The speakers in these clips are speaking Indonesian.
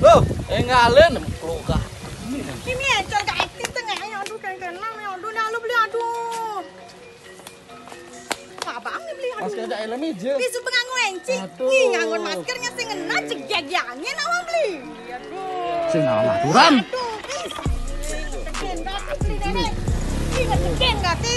Loh, ngalen keluka. Kimi encol gak aktif tengah ya aduh kan ya aduh nah lu beli aduh. Abang beli aduh. Masih ada helm aja. Bisu pengangu enci. Aduh. Ih nganggon maskernya sing ngena cegeg-yangin awang beli. Aduh. Sing aturan. Aduh, bis. Ngegen gati beli nenek. Ih ngegen gati.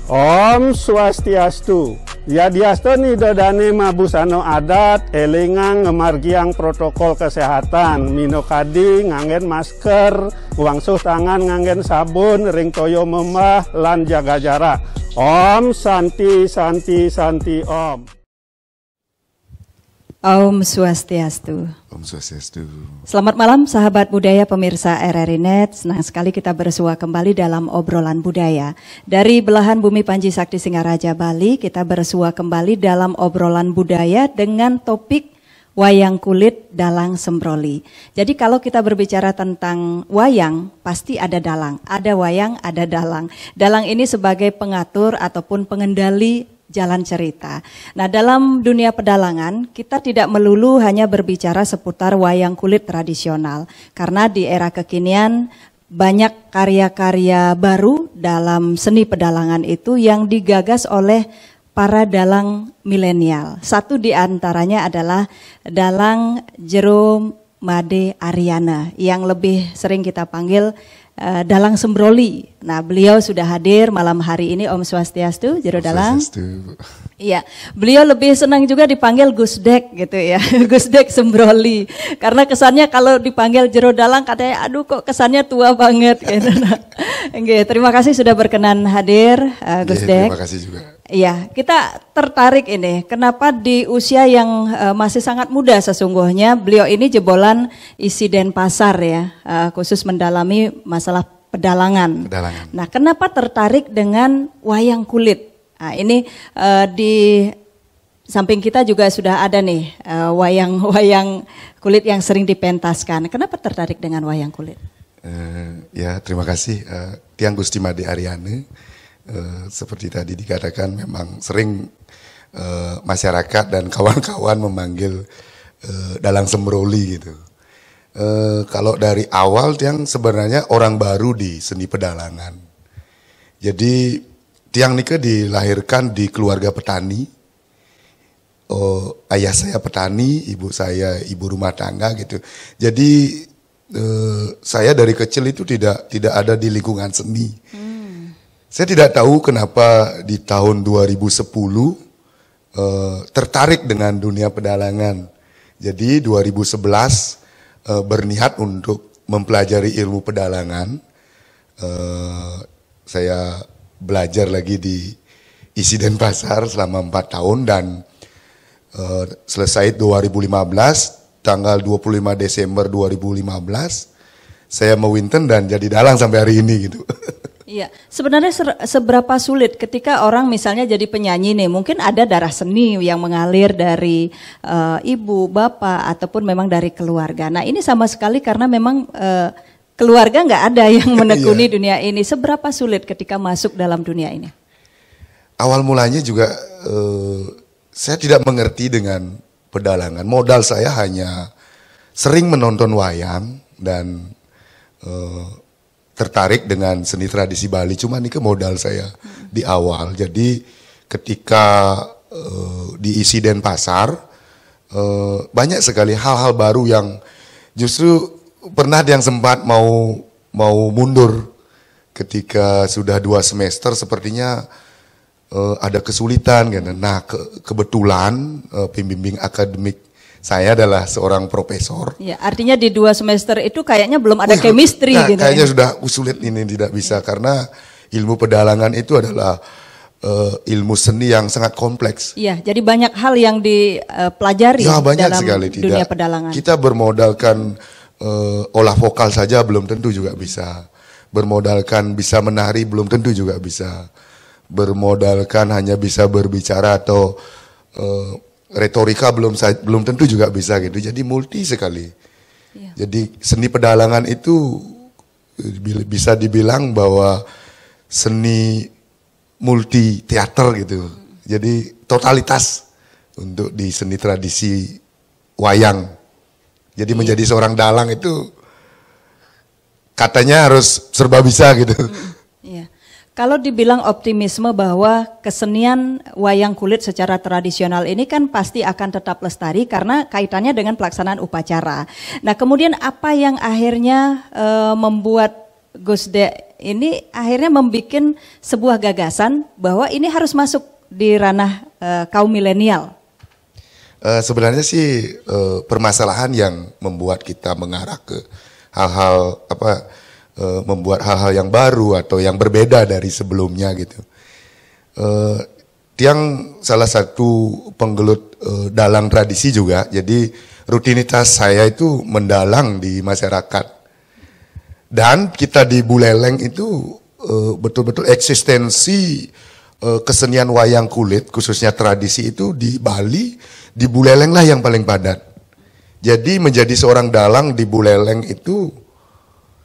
Om Swastiastu. Yadiasto nidodane mabusano adat, elingang ngemargiang protokol kesehatan, minokadi nganggen masker, wangsuh tangan nganggen sabun, ring toyo memah, lan jaga jarak. Om Santi Santi Santi Om. Om Swastiastu. Om Swastiastu. Selamat malam sahabat budaya pemirsa RRI Net. Senang sekali kita bersua kembali dalam obrolan budaya. Dari belahan bumi Panji Sakti Singaraja Bali, kita bersua kembali dalam obrolan budaya dengan topik wayang kulit dalang sembroli. Jadi kalau kita berbicara tentang wayang, pasti ada dalang. Ada wayang, ada dalang. Dalang ini sebagai pengatur ataupun pengendali jalan cerita. Nah, dalam dunia pedalangan, kita tidak melulu hanya berbicara seputar wayang kulit tradisional. Karena di era kekinian, banyak karya-karya baru dalam seni pedalangan itu yang digagas oleh para dalang milenial. Satu di antaranya adalah dalang Jero Made Ariana, yang lebih sering kita panggil Dalang Sembroli. Nah, beliau sudah hadir malam hari ini. Om Swastiastu, Jero Dalang. Iya, beliau lebih senang juga dipanggil Gus Dek gitu ya, Gus Dek Sembroli. Karena kesannya kalau dipanggil Jero Dalang katanya, aduh kok kesannya tua banget gitu. Nah, terima kasih sudah berkenan hadir, Gus Dek. Terima kasih juga. Iya, kita tertarik ini. Kenapa di usia yang masih sangat muda sesungguhnya, beliau ini jebolan isi Denpasar ya, khusus mendalami masalah pedalangan. Nah, kenapa tertarik dengan wayang kulit? Nah, ini di samping kita juga sudah ada nih wayang kulit yang sering dipentaskan. Kenapa tertarik dengan wayang kulit? Ya, terima kasih Tiang Gusti Made Ariane. Seperti tadi dikatakan memang sering masyarakat dan kawan-kawan memanggil Dalang Sembroli gitu. Kalau dari awal Tiang sebenarnya orang baru di seni pedalangan. Jadi Tiang Nika dilahirkan di keluarga petani. Ayah saya petani, ibu saya ibu rumah tangga gitu. Jadi saya dari kecil itu tidak ada di lingkungan seni. Saya tidak tahu kenapa di tahun 2010 tertarik dengan dunia pedalangan. Jadi 2011 berniat untuk mempelajari ilmu pedalangan. Saya belajar lagi di isi Denpasar selama 4 tahun dan selesai 2015, tanggal 25 Desember 2015, saya mewinten dan jadi dalang sampai hari ini gitu. Iya, sebenarnya seberapa sulit ketika orang misalnya jadi penyanyi nih, mungkin ada darah seni yang mengalir dari ibu, bapak, ataupun memang dari keluarga. Nah ini sama sekali karena memang keluarga nggak ada yang menekuni dunia ini. Seberapa sulit ketika masuk dalam dunia ini? Awal mulanya juga saya tidak mengerti dengan pedalangan. Modal saya hanya sering menonton wayang dan tertarik dengan seni tradisi Bali, cuma ini ke modal saya di awal. Jadi ketika diisi Denpasar, banyak sekali hal-hal baru yang justru pernah yang sempat mau mundur ketika sudah 2 semester sepertinya ada kesulitan gitu. Nah kebetulan pembimbing akademik saya adalah seorang profesor. Ya, artinya di 2 semester itu kayaknya belum ada chemistry gitu. Kayaknya sudah sulit ini tidak bisa karena ilmu pedalangan itu adalah ilmu seni yang sangat kompleks. Iya, jadi banyak hal yang dipelajari dalam sekali, dunia pedalangan. Kita bermodalkan olah vokal saja belum tentu juga bisa. Bermodalkan bisa menari belum tentu juga bisa. Bermodalkan hanya bisa berbicara atau retorika belum tentu juga bisa gitu. Jadi multi sekali. Ya. Jadi seni pedalangan itu bisa dibilang bahwa seni multi teater gitu. Jadi totalitas untuk di seni tradisi wayang. Jadi menjadi seorang dalang itu katanya harus serba bisa gitu. Iya. Kalau dibilang optimisme bahwa kesenian wayang kulit secara tradisional ini kan pasti akan tetap lestari karena kaitannya dengan pelaksanaan upacara. Nah, kemudian apa yang akhirnya membuat Gus De ini akhirnya membuat sebuah gagasan bahwa ini harus masuk di ranah kaum milenial? Sebenarnya sih permasalahan yang membuat kita mengarah ke hal-hal membuat hal-hal yang baru atau yang berbeda dari sebelumnya gitu. Tiang salah satu penggelut dalang tradisi juga, jadi rutinitas saya itu mendalang di masyarakat. Dan kita di Buleleng itu betul-betul eksistensi kesenian wayang kulit, khususnya tradisi itu di Bali, di Buleleng lah yang paling padat. Jadi menjadi seorang dalang di Buleleng itu,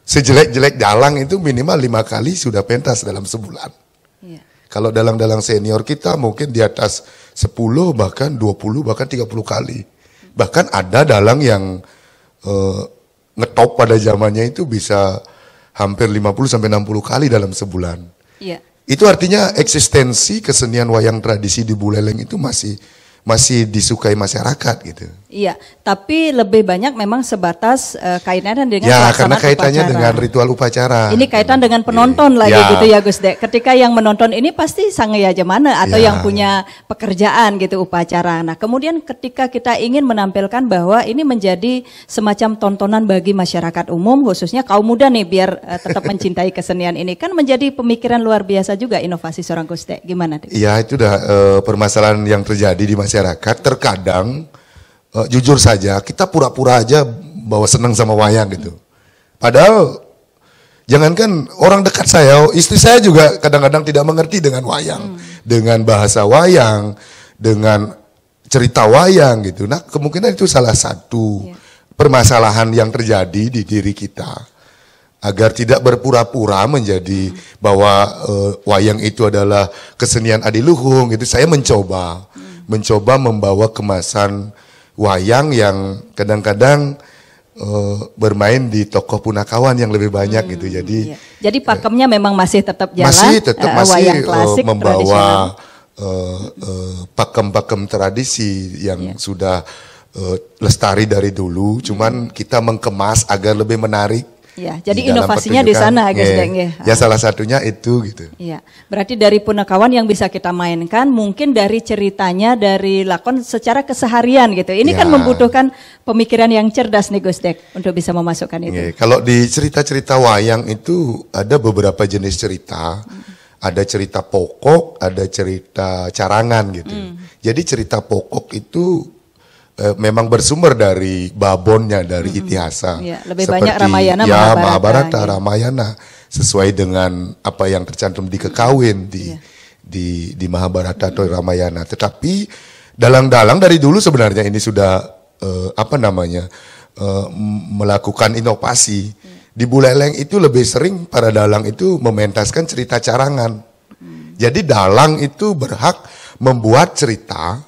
sejelek-jelek dalang itu minimal 5 kali sudah pentas dalam sebulan. Iya. Kalau dalang-dalang senior kita mungkin di atas 10, bahkan 20, bahkan 30 kali. Bahkan ada dalang yang ngetop pada zamannya itu bisa hampir 50-60 kali dalam sebulan. Iya. Itu artinya eksistensi kesenian wayang tradisi di Buleleng itu masih disukai masyarakat gitu. Iya, tapi lebih banyak memang sebatas kaitannya dengan ya, pelaksanaan karena kaitannya upacara. dengan ritual upacara. Ini kaitan dengan penonton lagi gitu ya Gus De. Ketika yang menonton ini pasti sangya jemana atau yang punya pekerjaan gitu upacara. Nah, kemudian ketika kita ingin menampilkan bahwa ini menjadi semacam tontonan bagi masyarakat umum, khususnya kaum muda nih biar tetap mencintai kesenian ini, kan menjadi pemikiran luar biasa juga inovasi seorang Gus De. Gimana? Iya, itu udah permasalahan yang terjadi di masyarakat. Terkadang jujur saja kita pura-pura aja bahwa senang sama wayang gitu. Padahal jangankan orang dekat saya, istri saya juga kadang-kadang tidak mengerti dengan wayang, dengan bahasa wayang, dengan cerita wayang gitu. Nah, kemungkinan itu salah satu permasalahan yang terjadi di diri kita. Agar tidak berpura-pura menjadi bahwa wayang itu adalah kesenian adiluhung gitu. Saya mencoba membawa kemasan wayang yang kadang-kadang bermain di tokoh punakawan yang lebih banyak gitu. Jadi pakemnya memang masih tetap jalan. Masih wayang klasik, membawa pakem-pakem tradisi yang sudah lestari dari dulu. Cuman kita mengemas agar lebih menarik. Ya, jadi inovasinya di sana, Gus De. Ya, salah satunya itu gitu. Iya, berarti dari punakawan yang bisa kita mainkan, mungkin dari ceritanya, dari lakon secara keseharian gitu. Ini kan membutuhkan pemikiran yang cerdas nih Gus De untuk bisa memasukkan itu. Kalau di cerita-cerita wayang itu ada beberapa jenis cerita. Ada cerita pokok, ada cerita carangan gitu. Jadi cerita pokok itu memang bersumber dari babonnya, dari itihasa. Ya, lebih banyak Ramayana, Mahabharata, Ramayana, sesuai dengan apa yang tercantum di Kekawin di Mahabharata atau Ramayana. Tetapi dalang-dalang dari dulu sebenarnya ini sudah melakukan inovasi. Di Buleleng itu lebih sering para dalang itu mementaskan cerita carangan. Jadi dalang itu berhak membuat cerita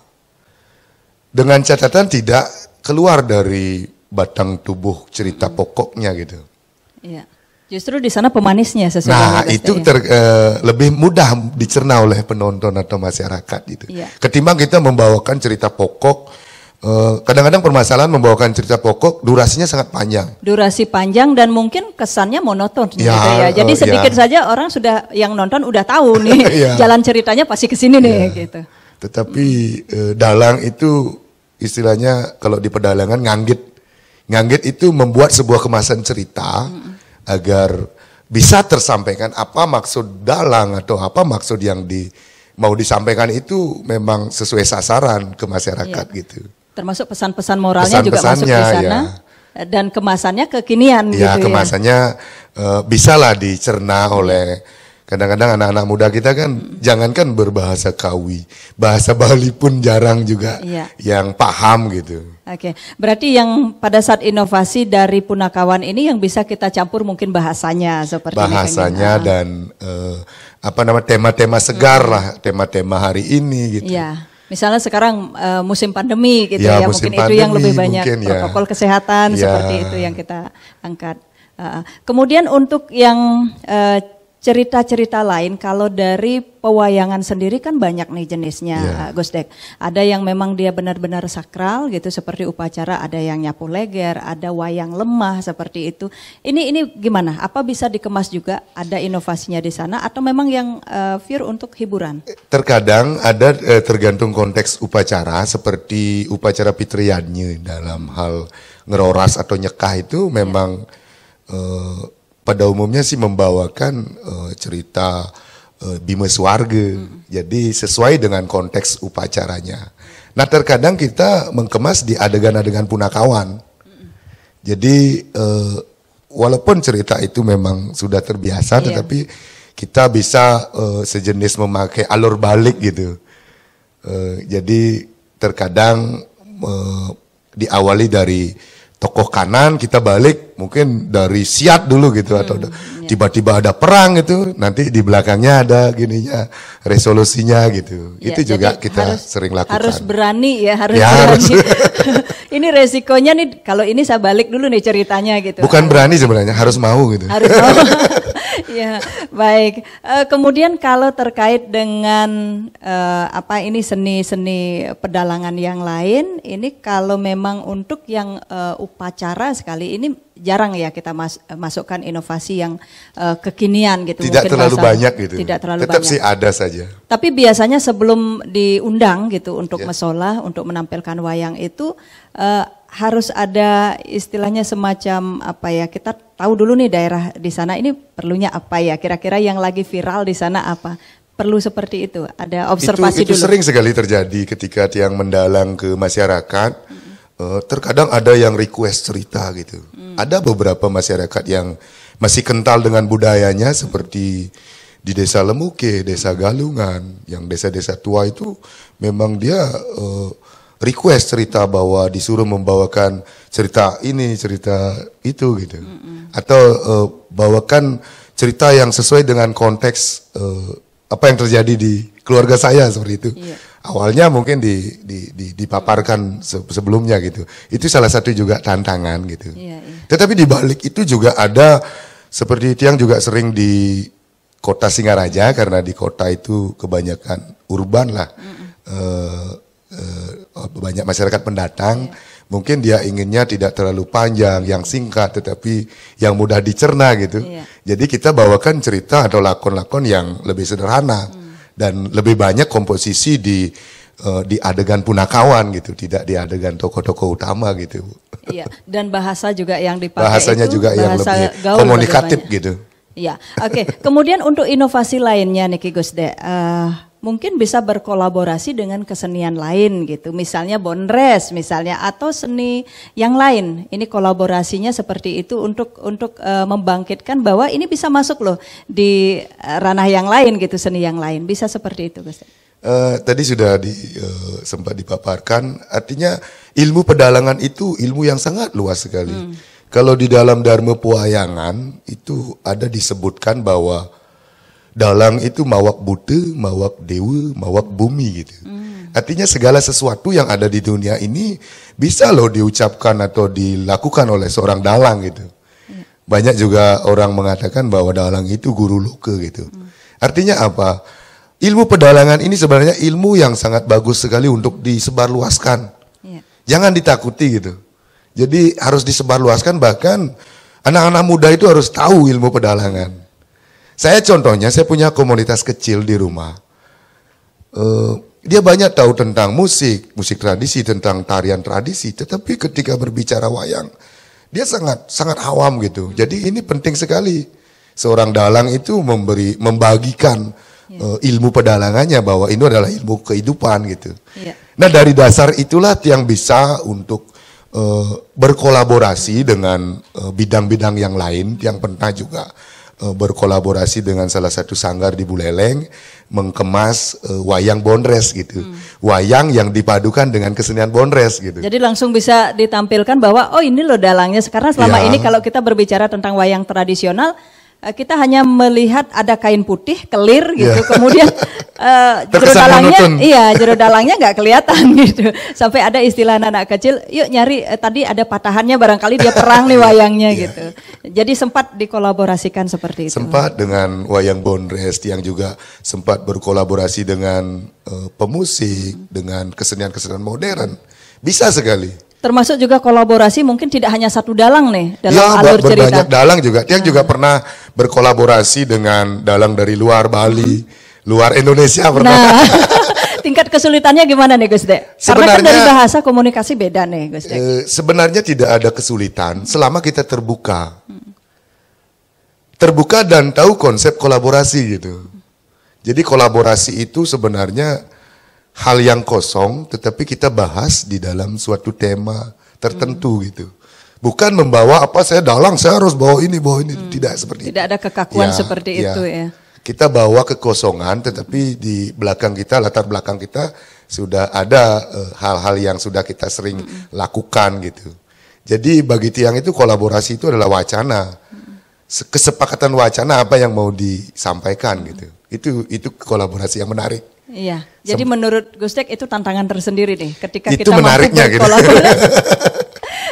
dengan catatan tidak keluar dari batang tubuh cerita pokoknya gitu. Iya. Justru di sana pemanisnya Nah, sesuai. itu lebih mudah dicerna oleh penonton atau masyarakat gitu. Iya. Ketimbang kita membawakan cerita pokok, kadang-kadang permasalahan membawakan cerita pokok durasinya sangat panjang. Durasi panjang dan mungkin kesannya monoton gitu ya. Jadi sedikit saja orang sudah yang nonton udah tahu nih jalan ceritanya pasti ke sini nih gitu. Tetapi dalang itu istilahnya kalau di pedalangan nganggit itu membuat sebuah kemasan cerita agar bisa tersampaikan apa maksud dalang atau apa maksud yang mau disampaikan itu memang sesuai sasaran ke masyarakat gitu. Termasuk pesan-pesan moralnya juga masuk di sana dan kemasannya kekinian gitu ya. Kemasannya bisalah dicerna oleh kadang-kadang anak-anak muda kita kan jangankan berbahasa Kawi, bahasa Bali pun jarang juga yang paham gitu. Oke, berarti yang pada saat inovasi dari punakawan ini yang bisa kita campur mungkin bahasanya seperti bahasanya dan tema-tema segar lah, tema-tema hari ini gitu. Misalnya sekarang musim pandemi gitu Ya, ya, musim mungkin itu yang pandemi, lebih banyak mungkin ya. protokol kesehatan Ya. seperti itu yang kita angkat. Kemudian untuk yang cerita-cerita lain, kalau dari pewayangan sendiri kan banyak nih jenisnya, Ya. Gus Dek. Ada yang memang dia benar-benar sakral gitu seperti upacara, ada yang nyapu leger, ada wayang lemah seperti itu. Ini gimana? Apa bisa dikemas juga? Ada inovasinya di sana atau memang yang pure untuk hiburan? Terkadang ada tergantung konteks upacara, seperti upacara Pitriyadnya dalam hal ngeroras atau nyekah itu memang pada umumnya sih membawakan cerita Bima Swarga. Jadi sesuai dengan konteks upacaranya. Nah, terkadang kita mengemas di adegan-adegan punakawan. Jadi walaupun cerita itu memang sudah terbiasa, tetapi kita bisa sejenis memakai alur balik gitu. Jadi terkadang diawali dari tokoh kanan, kita balik mungkin dari Siat dulu gitu, atau tiba-tiba ada perang gitu, nanti di belakangnya ada gininya resolusinya gitu. Ya, itu juga jadi kita sering lakukan. Harus berani ya, harus Ya, berani. harus. Ini resikonya nih, kalau ini saya balik dulu nih ceritanya gitu. Bukan berani sebenarnya, harus mau gitu. Harus mau. Ya, baik. Kemudian kalau terkait dengan ini seni-seni pedalangan yang lain, ini kalau memang untuk yang upacara sekali ini jarang ya kita masukkan inovasi yang kekinian gitu. Tidak mungkin terlalu bahasa- banyak gitu. Tidak terlalu Tetap banyak. sih ada saja. Tapi biasanya sebelum diundang gitu untuk mesolah, untuk menampilkan wayang itu harus ada istilahnya semacam apa ya, kita tahu dulu nih daerah di sana ini perlunya apa ya, kira-kira yang lagi viral di sana apa. Perlu seperti itu, ada observasi itu dulu. sering sekali terjadi ketika tiang mendalang ke masyarakat. Terkadang ada yang request cerita gitu. Ada beberapa masyarakat yang masih kental dengan budayanya, seperti di desa Lemuke, desa Galungan, yang desa-desa tua itu memang dia request cerita, bahwa disuruh membawakan cerita ini, cerita itu gitu. Atau bawakan cerita yang sesuai dengan konteks apa yang terjadi di keluarga saya, seperti itu. Iya. Awalnya mungkin dipaparkan sebelumnya gitu. Itu salah satu juga tantangan gitu. Iya, iya. Tetapi di balik itu juga ada seperti itu yang juga sering di kota Singaraja, karena di kota itu kebanyakan urban lah. Banyak masyarakat pendatang. Mungkin dia inginnya tidak terlalu panjang, yang singkat tetapi yang mudah dicerna gitu. Jadi kita bawakan cerita atau lakon-lakon yang lebih sederhana dan lebih banyak komposisi di adegan punakawan gitu, tidak di adegan tokoh-tokoh utama gitu. Iya, dan bahasa juga yang dipakai Bahasanya itu juga yang bahasa lebih gaul komunikatif lebih banyak. gitu. Iya, oke. Kemudian untuk inovasi lainnya nih Ki Gusde, mungkin bisa berkolaborasi dengan kesenian lain gitu, misalnya bondres misalnya, atau seni yang lain. Ini kolaborasinya seperti itu untuk membangkitkan bahwa ini bisa masuk loh di ranah yang lain gitu, seni yang lain. Bisa seperti itu Gusde. Tadi sudah sempat dipaparkan, artinya ilmu pedalangan itu ilmu yang sangat luas sekali. Kalau di dalam Dharma Pewayangan itu ada disebutkan bahwa dalang itu mawak buta, mawak dewa, mawak bumi gitu. Artinya segala sesuatu yang ada di dunia ini bisa loh diucapkan atau dilakukan oleh seorang dalang gitu. Banyak juga orang mengatakan bahwa dalang itu guru loka gitu. Artinya apa? Ilmu pedalangan ini sebenarnya ilmu yang sangat bagus sekali untuk disebarluaskan. Jangan ditakuti gitu. Jadi harus disebarluaskan, bahkan anak-anak muda itu harus tahu ilmu pedalangan. Saya contohnya, saya punya komunitas kecil di rumah. Dia banyak tahu tentang musik tradisi, tentang tarian tradisi. Tetapi ketika berbicara wayang, dia sangat awam gitu. Jadi ini penting sekali. Seorang dalang itu membagikan ilmu pedalangannya, bahwa ini adalah ilmu kehidupan gitu. Nah, dari dasar itulah yang bisa untuk berkolaborasi dengan bidang-bidang yang lain. Yang pernah juga berkolaborasi dengan salah satu sanggar di Buleleng, mengemas wayang bondres gitu. Wayang yang dipadukan dengan kesenian bondres gitu. Jadi langsung bisa ditampilkan bahwa oh ini loh dalangnya. Karena selama ini kalau kita berbicara tentang wayang tradisional, kita hanya melihat ada kain putih kelir gitu, Yeah. kemudian jero Terkesan dalangnya, monoton. iya jero dalangnya nggak kelihatan gitu. Sampai ada istilah anak kecil, yuk nyari tadi ada patahannya barangkali dia perang nih wayangnya gitu. Jadi sempat dikolaborasikan seperti itu. Sempat dengan wayang Bondres yang juga sempat berkolaborasi dengan pemusik, dengan kesenian-kesenian modern. Bisa sekali. Termasuk juga kolaborasi mungkin tidak hanya satu dalang nih dalam Ya, alur cerita. berbanyak dalang juga. Tiang juga pernah berkolaborasi dengan dalang dari luar Bali, luar Indonesia pernah. Nah, tingkat kesulitannya gimana nih Gus Dek? Karena kan Sebenarnya- dari bahasa komunikasi beda nih Gus Dek. Sebenarnya tidak ada kesulitan selama kita terbuka. Terbuka dan tahu konsep kolaborasi gitu. Jadi kolaborasi itu sebenarnya hal yang kosong tetapi kita bahas di dalam suatu tema tertentu gitu. Bukan membawa apa saya dalang saya harus bawa ini tidak seperti Tidak itu. ada kekakuan seperti itu ya. Kita bawa kekosongan tetapi di belakang kita, latar belakang kita sudah ada hal-hal yang sudah kita sering lakukan gitu. Jadi bagi Tiang itu kolaborasi itu adalah wacana. Kesepakatan wacana apa yang mau disampaikan gitu. Itu kolaborasi yang menarik. Iya. Jadi menurut Gus Dek itu tantangan tersendiri nih ketika Itu kita mampu menariknya gitu. berkolaborasi.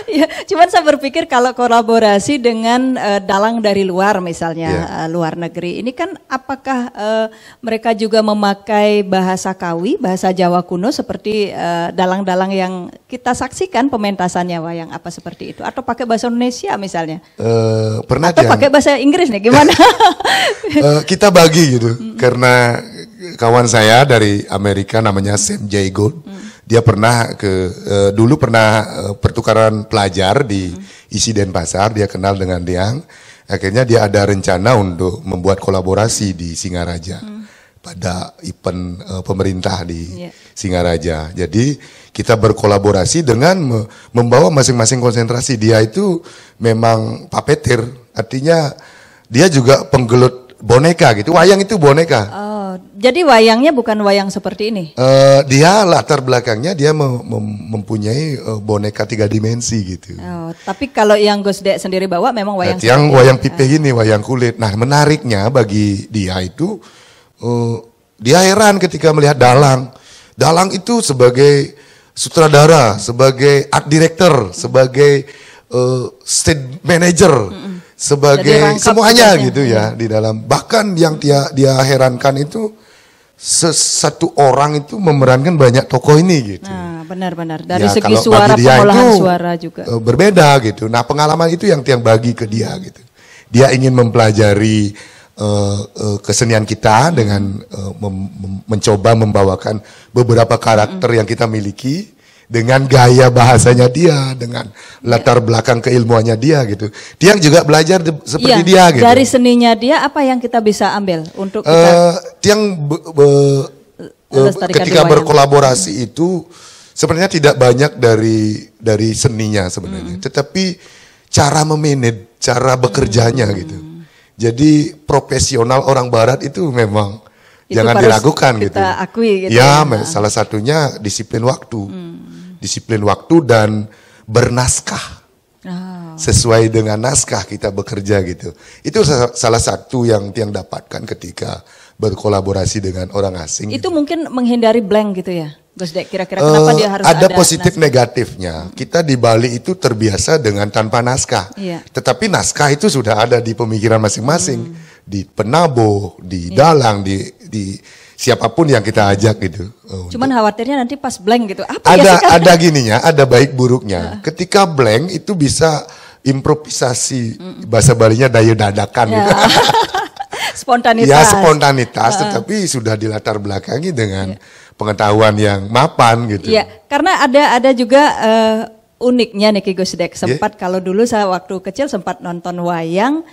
Ya, cuman saya berpikir kalau kolaborasi dengan dalang dari luar misalnya luar negeri, ini kan apakah mereka juga memakai bahasa Kawi, bahasa Jawa kuno seperti dalang-dalang yang kita saksikan pementasannya wayang apa seperti itu, atau pakai bahasa Indonesia misalnya, Pernah atau Tiang, pakai bahasa Inggris nih gimana? kita bagi gitu karena kawan saya dari Amerika namanya Sam J. Gold. Dia pernah dulu pernah pertukaran pelajar di ISI Denpasar, dia kenal dengan Tiang. Akhirnya dia ada rencana untuk membuat kolaborasi di Singaraja pada event pemerintah di Singaraja. Jadi kita berkolaborasi dengan membawa masing-masing konsentrasi. Dia itu memang papetir, artinya dia juga penggelut boneka gitu. Wayang itu boneka. Oh, jadi wayangnya bukan wayang seperti ini? Dia latar belakangnya dia mempunyai boneka 3 dimensi gitu. Oh, tapi kalau yang Gus Dek sendiri bawa memang wayang Yang seperti wayang ini. pipih ini, wayang kulit. Nah menariknya bagi dia itu, dia heran ketika melihat dalang. Dalang itu sebagai sutradara, sebagai art director, sebagai stage manager, sebagai Jadi rangkap semuanya tugasnya. gitu ya di dalam. Bahkan yang dia herankan itu satu orang itu memerankan banyak tokoh ini gitu. Nah, benar-benar dari Ya, segi kalau suara, bagi dia pengolahan itu, suara juga. berbeda gitu. Nah pengalaman itu yang Tiang bagi ke dia gitu. Dia ingin mempelajari kesenian kita dengan mencoba membawakan beberapa karakter yang kita miliki dengan gaya bahasanya dia, dengan latar belakang keilmuannya dia gitu. Tiang juga belajar seperti dia gitu. Dari seninya dia apa yang kita bisa ambil untuk kita Tiang lestarikan ketika di wayang? berkolaborasi itu sebenarnya tidak banyak dari seninya sebenarnya, tetapi cara memanage, cara bekerjanya gitu. Jadi profesional orang Barat itu memang Itu jangan harus diragukan kita gitu. akui gitu ya, ya. salah satunya disiplin waktu, disiplin waktu dan bernaskah. Oh. Sesuai dengan naskah kita bekerja gitu. Itu salah satu yang Tiang dapatkan ketika berkolaborasi dengan orang asing. Itu mungkin menghindari blank gitu ya, Gus Dek. Kira-kira kenapa dia harus ada ada positif naskah? negatifnya. Kita di Bali itu terbiasa dengan tanpa naskah. Iya. Tetapi naskah itu sudah ada di pemikiran masing-masing, di penabuh, di dalang, di siapapun yang kita ajak gitu. Cuman khawatirnya nanti pas blank gitu. Apa ya ada sekarang? ada gininya, ada baik buruknya. Ketika blank itu bisa improvisasi, bahasa Balinya daya dadakan Ya. gitu. Spontanitas. Ya spontanitas, tetapi sudah dilatar belakangi dengan pengetahuan yang mapan gitu. Iya, karena ada juga uniknya nih Ki Gus Dek. Sempat kalau dulu saya waktu kecil sempat nonton wayang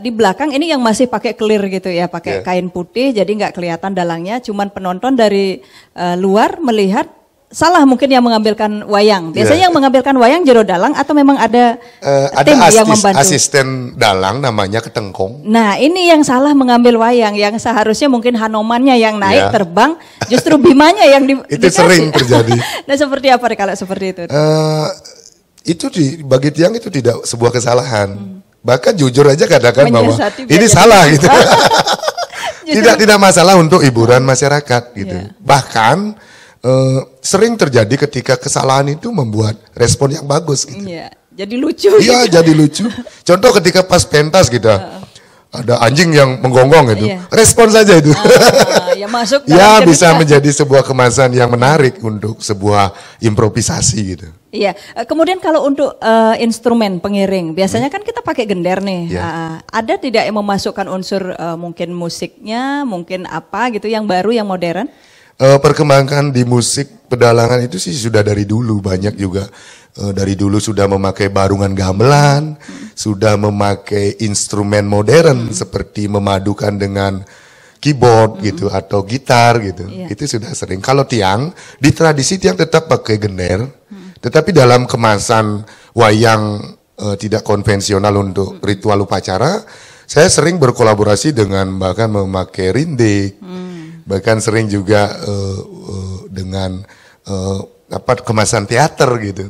di belakang ini yang masih pakai kelir gitu ya, pakai kain putih jadi nggak kelihatan dalangnya. Cuman penonton dari luar melihat salah mungkin yang mengambilkan wayang. Biasanya yang mengambilkan wayang jero dalang atau memang ada tim yang membantu? asisten dalang namanya Ketengkong. Nah ini yang salah mengambil wayang, yang seharusnya mungkin Hanomannya yang naik terbang, justru Bimanya yang Itu dikasih. sering terjadi. Nah seperti apa kalau seperti itu? Itu bagi Tiang itu tidak sebuah kesalahan. Bahkan jujur aja katakan bahwa Menyiasati ini biar salah jadi- gitu. Tidak masalah untuk hiburan masyarakat gitu. Iya. Bahkan sering terjadi ketika kesalahan itu membuat respon yang bagus gitu. Iya, jadi lucu. Iya, jadi lucu. Contoh ketika pas pentas kita ada anjing yang menggonggong gitu. Iya. Respon saja itu. Ya masuk Ya dalam bisa cerita. menjadi sebuah kemasan yang menarik untuk sebuah improvisasi gitu. Iya, kemudian kalau untuk instrumen pengiring, biasanya kan kita pakai gender nih. Iya. Ada tidak yang memasukkan unsur mungkin musiknya, mungkin apa gitu yang baru, yang modern? Perkembangan di musik pedalangan itu sih sudah dari dulu banyak juga. Dari dulu sudah memakai barungan gamelan, sudah memakai instrumen modern seperti memadukan dengan keyboard gitu atau gitar gitu. Iya. Itu sudah sering. Kalau tiang, di tradisi tiang tetap pakai gender, tetapi dalam kemasan wayang tidak konvensional untuk ritual upacara, saya sering berkolaborasi dengan bahkan memakai rindik, bahkan sering juga dengan kemasan teater gitu.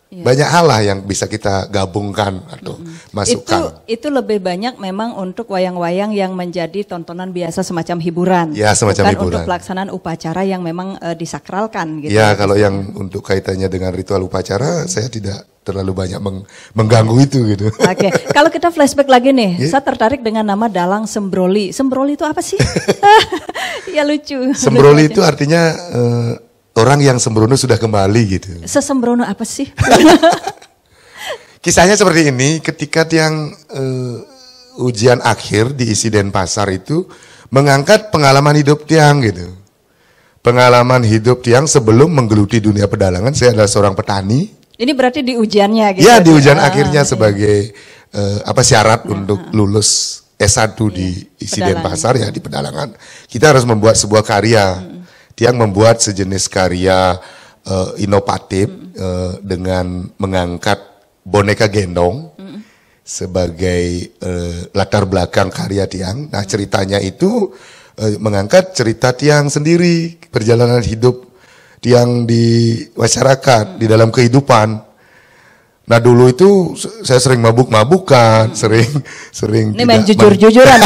Iya. Banyak hal lah yang bisa kita gabungkan atau masukkan. Itu lebih banyak memang untuk wayang-wayang yang menjadi tontonan biasa semacam hiburan. Ya, semacam bukan hiburan. untuk pelaksanaan upacara yang memang disakralkan gitu. Ya, kalau yang untuk kaitannya dengan ritual upacara, saya tidak terlalu banyak mengganggu itu gitu. Oke, kalau kita flashback lagi nih, Iya. saya tertarik dengan nama Dalang Sembroli. Sembroli itu apa sih? Ya lucu. Sembroli Lucu itu aja. artinya orang yang sembrono sudah kembali gitu. Sesembrono apa sih? Kisahnya seperti ini, ketika tiang ujian akhir di isi Denpasar itu mengangkat pengalaman hidup tiang gitu. Pengalaman hidup tiang sebelum menggeluti dunia pedalangan, saya adalah seorang petani. Ini berarti di ujiannya gitu. Ya, di ujian Ah, akhirnya iya. sebagai syarat untuk lulus S1 di isi pedalangan. Denpasar ya di pedalangan. Kita harus membuat sebuah karya. Tiang membuat sejenis karya inovatif dengan mengangkat boneka gendong sebagai latar belakang karya tiang. Nah, ceritanya itu mengangkat cerita tiang sendiri, perjalanan hidup tiang di masyarakat, di dalam kehidupan. Nah, dulu itu saya sering mabuk-mabukan, sering Ini main tidak jujur-jujuran.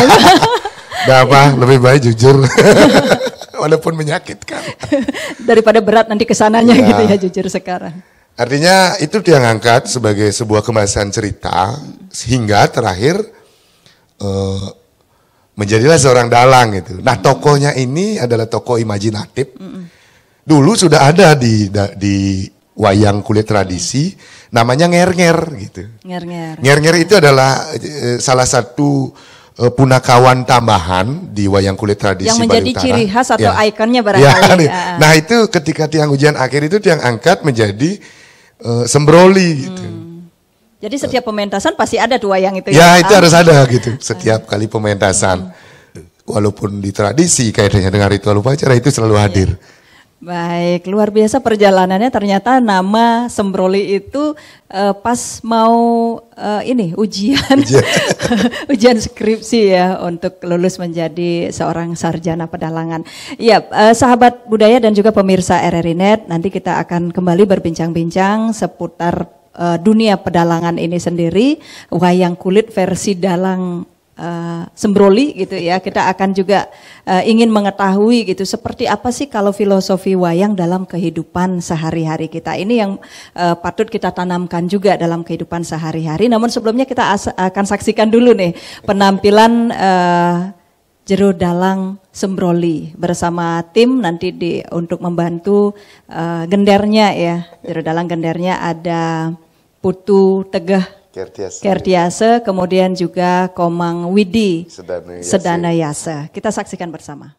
Nah, apa? Lebih baik jujur. Walaupun menyakitkan. Daripada berat nanti kesananya Ya. gitu ya, jujur sekarang. Artinya itu dia ngangkat sebagai sebuah kemasan cerita sehingga terakhir menjadilah seorang dalang gitu. Nah, tokohnya ini adalah tokoh imajinatif. Dulu sudah ada di wayang kulit tradisi namanya nger-nger gitu. Nger-nger. Nger-nger itu adalah salah satu punakawan tambahan di wayang kulit tradisi Yang menjadi Bali Utara. ciri khas atau Ya. ikonnya barangkali. Ya, nah itu ketika tiang ujian akhir itu tiang angkat menjadi sembroli gitu. Jadi setiap pementasan pasti ada tuh wayang itu Ya itu harus ada gitu. Setiap kali pementasan. Walaupun di tradisi kaitannya dengan ritual upacara itu selalu hadir. Baik, luar biasa perjalanannya. Ternyata nama Sembroli itu pas mau ujian ujian skripsi ya untuk lulus menjadi seorang sarjana pedalangan. Iya, sahabat budaya dan juga pemirsa RRI Net, nanti kita akan kembali berbincang-bincang seputar dunia pedalangan ini sendiri, wayang kulit versi dalang Sembroli gitu ya. Kita akan juga ingin mengetahui gitu seperti apa sih kalau filosofi wayang dalam kehidupan sehari-hari kita. Ini yang patut kita tanamkan juga dalam kehidupan sehari-hari. Namun sebelumnya kita akan saksikan dulu nih penampilan Jero Dalang Sembroli bersama tim nanti untuk membantu gendernya ya. Jero Dalang gendernya ada Putu Tegah Kertiase, kemudian juga Komang Widi Sedanayase. Kita saksikan bersama.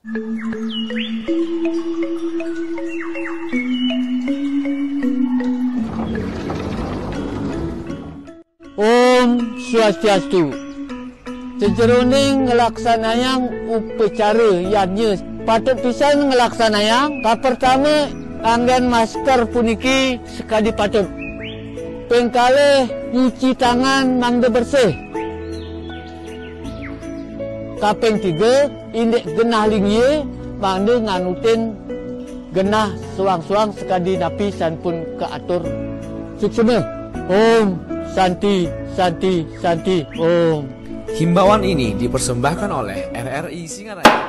Om Swastiastu. Sejeroning ngelaksanayang upacara yadnya patut pisan ngelaksanayang. Pertama anggen masker puniki sekali patut. Pengkale nyuci tangan mangga bersih. Kapeng 3 indek genah lingye mangga nganutin genah suang-suang sekali napi san pun keatur suksema. Om Santi, Santi, Santi, Om. Himbauan ini dipersembahkan oleh RRI Singaraja.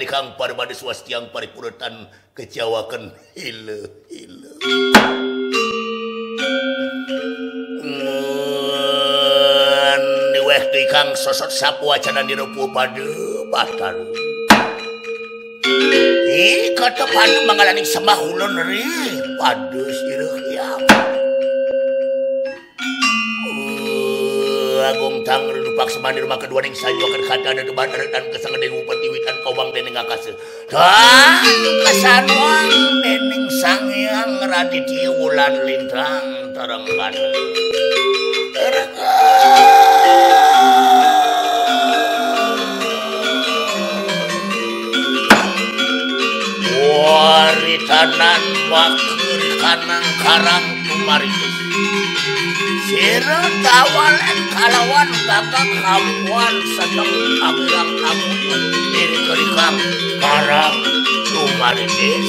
Kang paribade swastiang paripuretan kecewakan hile niweh deui Kang sosot sapu acana dirupu pade batal kata pade mangalaning sembah ulun ri pade sireuh ya Agung tang rupak semandi rumah kedua ning sajokeun kata ada debat dan kesangdeung upati witan kawang dening ngakase dan kasanuang dening Sang Hyang Raditya Wulan Lintang tarengkan waritanan wakeur kanang karang tumaritus sira tawalan kalawan gagak kamuan sedang agelang amun diri kerikam karang tumaritis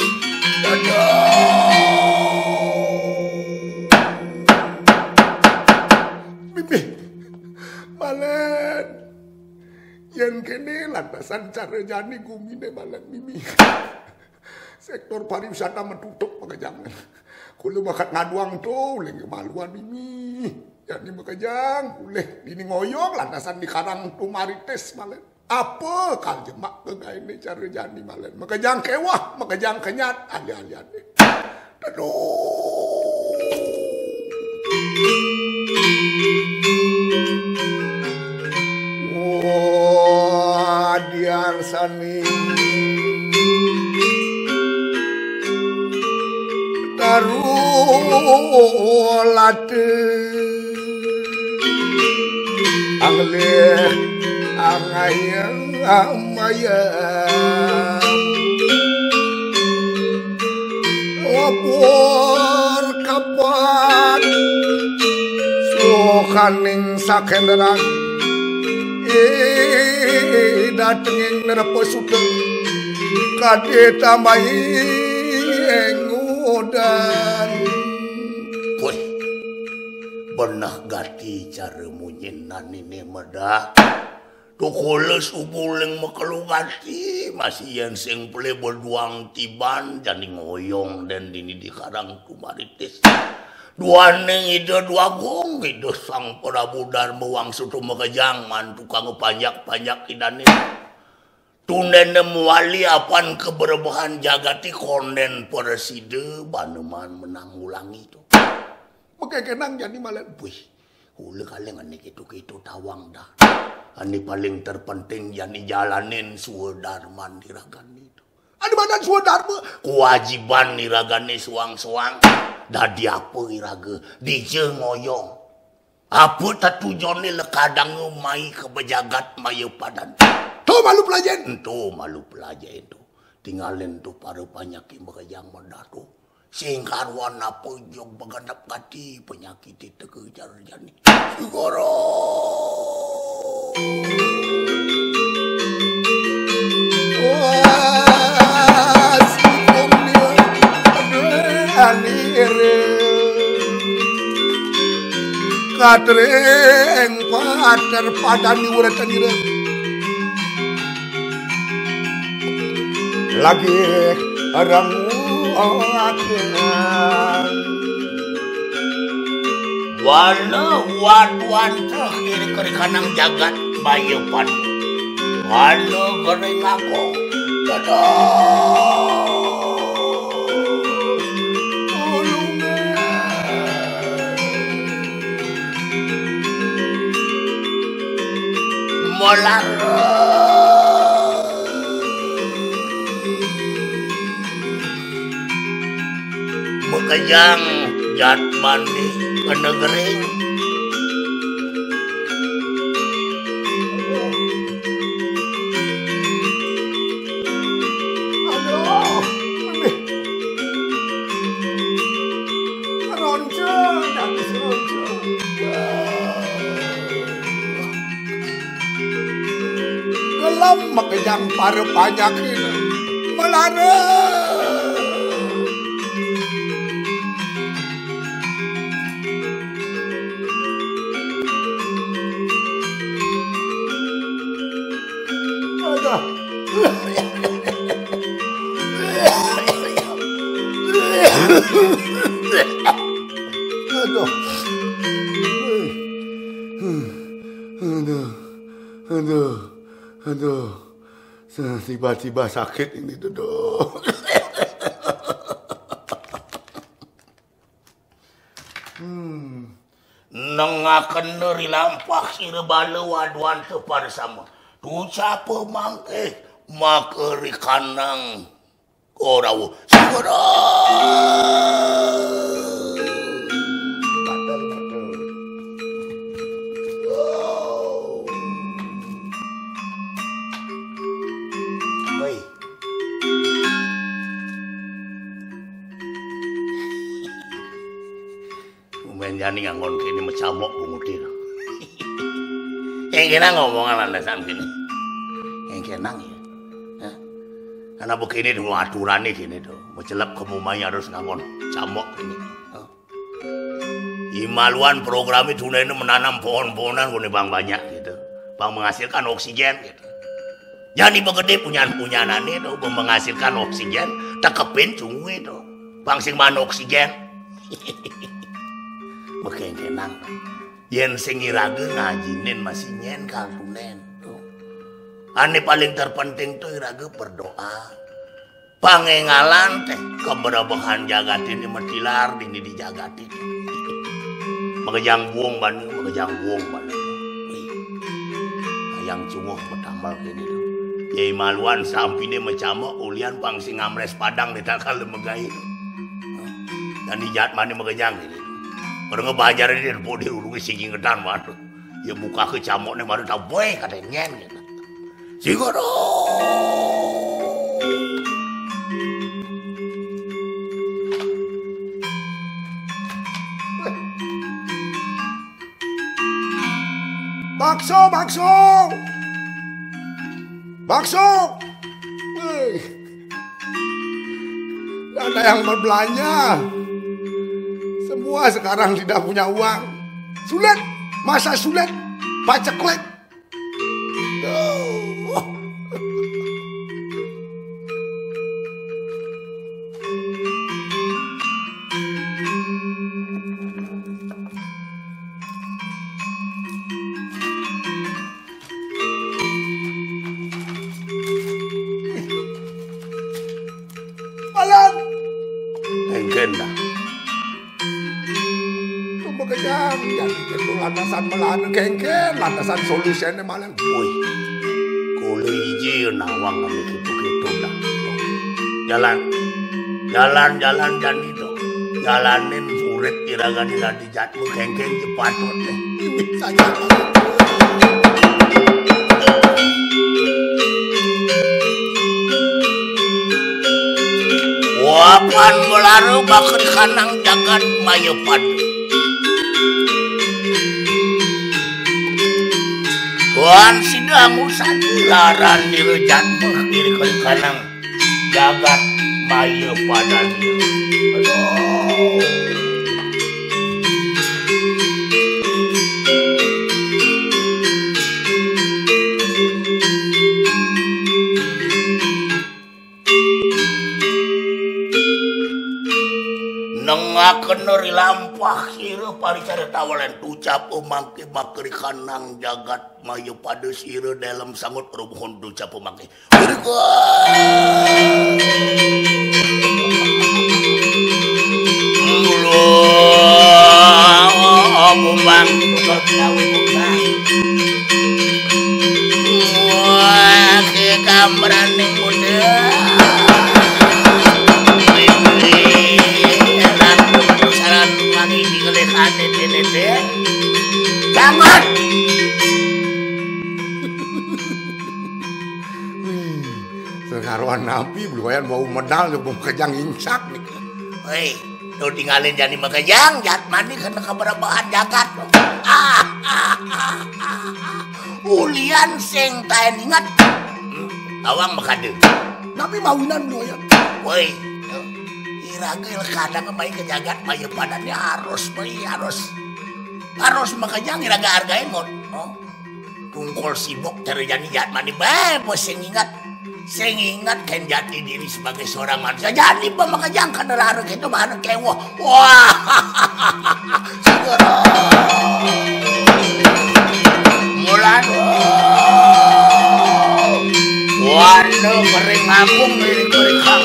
Mimi balen yen kene lantasan cara jani gumine balen Mimi sektor pariwisata menutup pekerjaan kulo bakat ngaduang tuh lagi maluan Mimi jadi makajang boleh ini ngoyong lantasan di karang tumarites malen apa kal jemak kegaine cara jani malen makajang kewah makajang kenyat ali-alian aduh wah diar sani tarulate angle angayang amaya opor kapan sukaning sakenderang datenging nerepesudeng kade tambahi ngodan Boy benah gati cara munyinan ini meda tukules ubuleng makelugati masih yang sing pele berduang tiban jadi ngoyong dan dini di karang tumaritis dua neng ide dua gong ide sang Prabu Dharma wang sutu makajang mantu kanggo panjak-panjak idane Tunen wali apan keberbahan jagati konden preside baneman menang ulangi itu. Bekekenang jadi malah buih. Ule kalian ani gitu-gitu tawang dah. Ani paling terpenting jani jalanin suwedarman diragani itu. Ani badan suwedarma kewajiban diragani suang-suang. Dadi apa iraga dijengoyong. Apa tatujone lekadang mai kebejagat mayu padan. Tuh malu pelajaran. Tuh malu pelajaran tuh. Tinggalin tuh para penyakit berjang mendatu. Singkarwan apa jong beganap kati penyakit itu kejar jani. Sigoro. Wah, anire. Katreng pater padani uratan ira. Lagi orang walau waduan terakhir kiri kanang jagat bayu pan walau goreng aku molar bekejang jat mandi ke negeri aduh roncong habis roncong gelap bekejang para panyakin melara. Aduh, tiba-tiba sakit ini tuh. Nengaken dari lampak sirebale waduan tepar sama. Tu capa mangke makeri kanang orawu. Sigoro. Jani ngangon kini mecamok bumutir. Yang kena ngomongan alasan gini. Yang kenang ya. Karena begini dulu aturan nih gini tuh. Mencelap kemumanya harus ngangon camok gini. Imaluan program itu menanam pohon-pohonan gini bang banyak gitu. Bang menghasilkan oksigen gitu. Jadi begede punya-punyanan itu menghasilkan oksigen. Tekepin cungu itu. Bang sing mana oksigen. Bekeng kenang yen sing iraga ngajinin masih nyen kaltunen tuh. Ane paling terpenting tuh iraga berdoa. Pangengalan teh keberbahan jagat ini metilar dini dijagati. Megejang buong Bandung, megejang buong Bandung. Yang cunguh petambal kini tuh. Yai maluan sampine mecamok ulian pang sing ngamres padang ditakal lemegai. Dan dijat mani megejang kini. Orang ngebajar ini di urungi singking kedan waduh. Ya muka ke camoknya baru tak boleh katanya gitu. Sigoro. Bakso, bakso. Bakso. Ada yang berbelanja. Semua sekarang tidak punya uang. Sulit, masa sulit, paceklik. legenda. Itu bekejang jadi itu landasan melan kengken, landasan solusinya malah woi. Kulo hiji nawang kami gitu-gitu dah. Jalan dan itu. Jalanin suret iragani di jatuh kengkeng jepatut deh. Saya wapan melaru bakal kanang jagat mayepan. Tuan sidang usah dilaran direjat diri ke kanang jagat mayepadan. Nengakeun neuri lampah sieureuk paricara tawalan ucap umangke bakeri kanang jagat mayepada sieureuk dalam sangut rubuhun ucap umangke. Bumbang wah ke gambaran ning muda saran lagi digelekan dede jangan sekaruan nabi buluayan bau medal jeung kejang incak nih hei tuh tinggalin jadi makajang jat mandi kena keberbahan jagat ulian sing taen ingat awang makade tapi mawinan doyan woi iragel kadang main ke jagat mayu padannya harus makajang iraga hargain mod tungkol sibuk terjadi jat mandi bebas sing ingat kan jati diri sebagai seorang manusia jadi pemakajang kadang itu bahan kewo wah segera mulan wanda mering agung milik merikang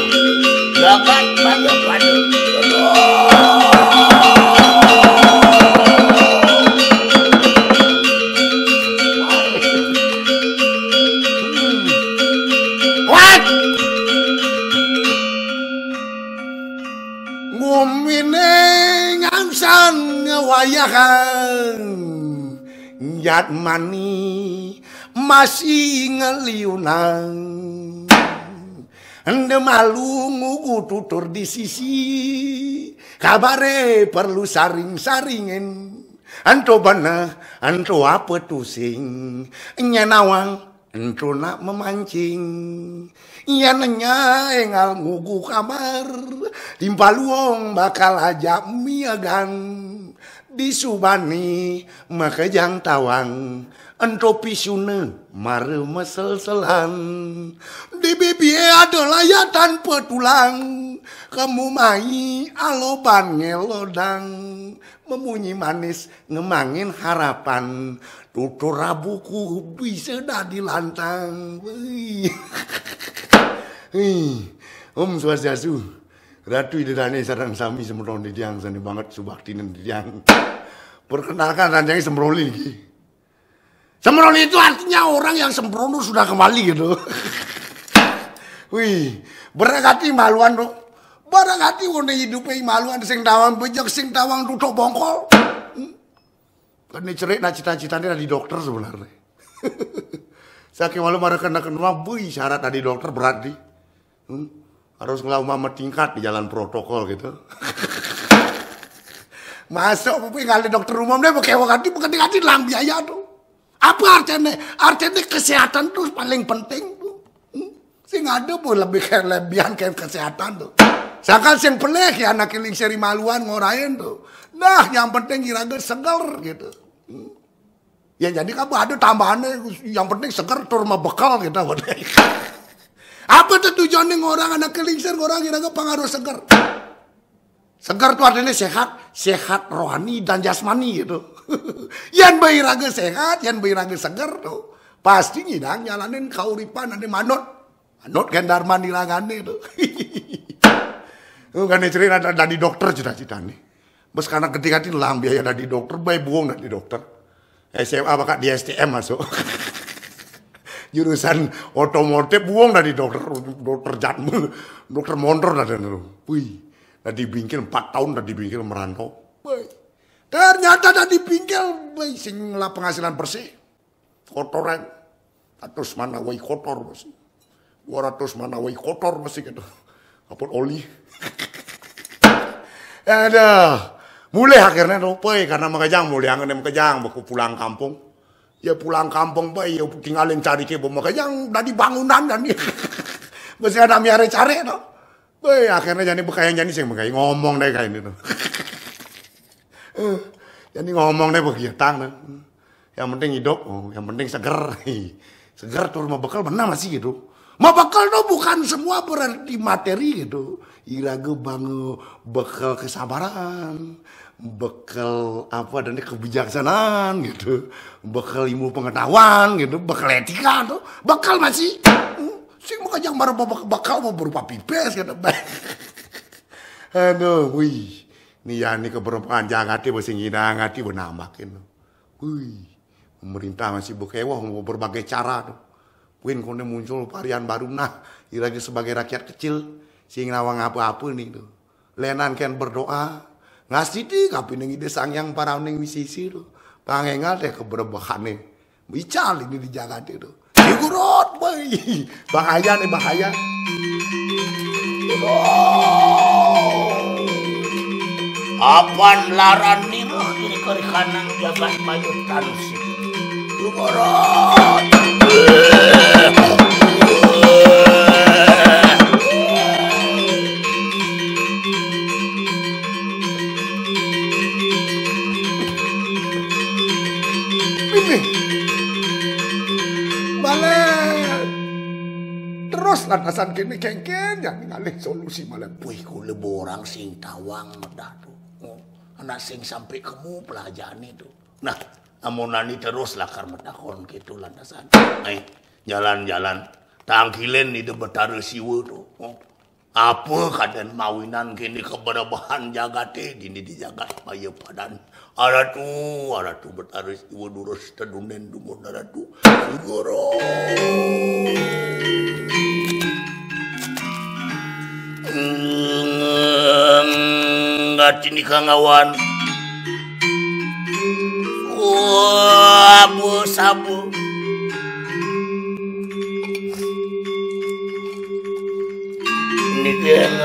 jagat padu wayahan jat mani masih ngeliunan ende malu ngugu tutur di sisi kabare perlu saring-saringen anto bana anto apa tusing nyenawang anto nak memancing nyenenya engal ngugu kamar timpaluong bakal ajak miagan disubani makajang tawang ento pisune mare mesel-selan di bibi ada layatan petulang kamu mai aloban ngelodang memunyi manis ngemangin harapan tutur rabuku bisa dah dilantang Om Swastiastu Ratu Idedane sarang sami semron di tiang sani banget subaktinen di tiang. Perkenalkan ranjangnya Sembroli iki. Sembroli itu artinya orang yang sembrono sudah kembali gitu. Wih, berangkati maluan tuh. Berangkati wonde hidupe maluan sing tawang bejek sing tawang tutuk bongkol. Kan cerik na cita-citanya di dokter sebenarnya. Saking malu marah kena bui syarat tadi dokter berarti. Harus ngelama tingkat di jalan protokol gitu. Masuk ngali dokter umum deh pakai waktu hati lang biaya tuh. Apa artinya? Artinya kesehatan tuh paling penting tuh. Sing ada pun lebih kelebihan kayak kesehatan tuh. Sakal sing pelek ya anak kiling seri maluan ngorain tuh. Nah yang penting kira-kira seger gitu. Ya jadi kamu ada tambahannya yang penting seger tur mah bekal gitu. Apa tuh tujuannya orang anak kelingser orang kira-kira pengaruh seger. Seger tuh artinya sehat rohani dan jasmani gitu. Yang bairaga sehat, yang bairaga seger tuh pasti ngidang nyalanin kauripan ada manut gendar mandi langane tuh. Kan cerita dari dokter cita-cita nih. Bes karena ketika itu lang biaya dari dokter, bayi buang dari dokter. SMA bakal di STM masuk. Jurusan otomotif buang dari dokter jadmu, dokter motor dari wih, dari bingkil 4 tahun dari bingkil merantau. Wih. Ternyata dari bingkil, wih, sing lah penghasilan bersih, kotoran, atus mana wih kotor masih, 200 mana wih kotor masih gitu, apot oli. Ada, mulai akhirnya lupa karena makajang mulai angan makajang baku pulang kampung. Ya pulang kampung bayi, ya tinggalin cari kebo makanya dari bangunan dan dia masih ada miare cari no. Bayi akhirnya jadi bekayang jadi sih bekayang ngomong deh kayak gitu. Jadi ngomong deh begitu no. Yang penting hidup, yang penting seger, seger tuh rumah bekal benar masih gitu. Mau bekal tuh bukan semua berarti materi gitu. Iraga bangun bekal kesabaran. Bekal apa dan kebijaksanaan gitu, bekal ilmu pengetahuan gitu, bekal etika tuh, bekal masih, sih mau kajang baru bekal mau berupa pipes gitu, aduh, wih, nih ya nih keberapaan jangati masih ngidang hati benamakin, wih, pemerintah masih bekewah mau berbagai cara tuh, win kone muncul varian baru nah, lagi sebagai rakyat kecil, sing nawang apa-apa nih tuh, lenan kan berdoa. Ngasih di kapin ide sangyang para ning misisi tuh. Pangengal teh keberbahane. Bical ini di Jakarta itu. Sigurot boy. Bahaya nih bahaya. Apan laran niru ini kerikanan jagat mayu tanusi. Sigurot. Terus lantasan kini kengken yang ngalih solusi malah wih kule borang sing tawang dah tuh. Anak sing sampai kamu pelajani tuh. Nah, amunani terus lah karena takon gitu lantasan. Jalan-jalan tangkilen itu betara siwa tuh. Apa kadan mawinan kini keberebahan jagate dini di jagat maya padan. Ada tuh betara siwa durus tedunen dumur ada tuh. Sigoro. Ngati kangawan sabu nigeng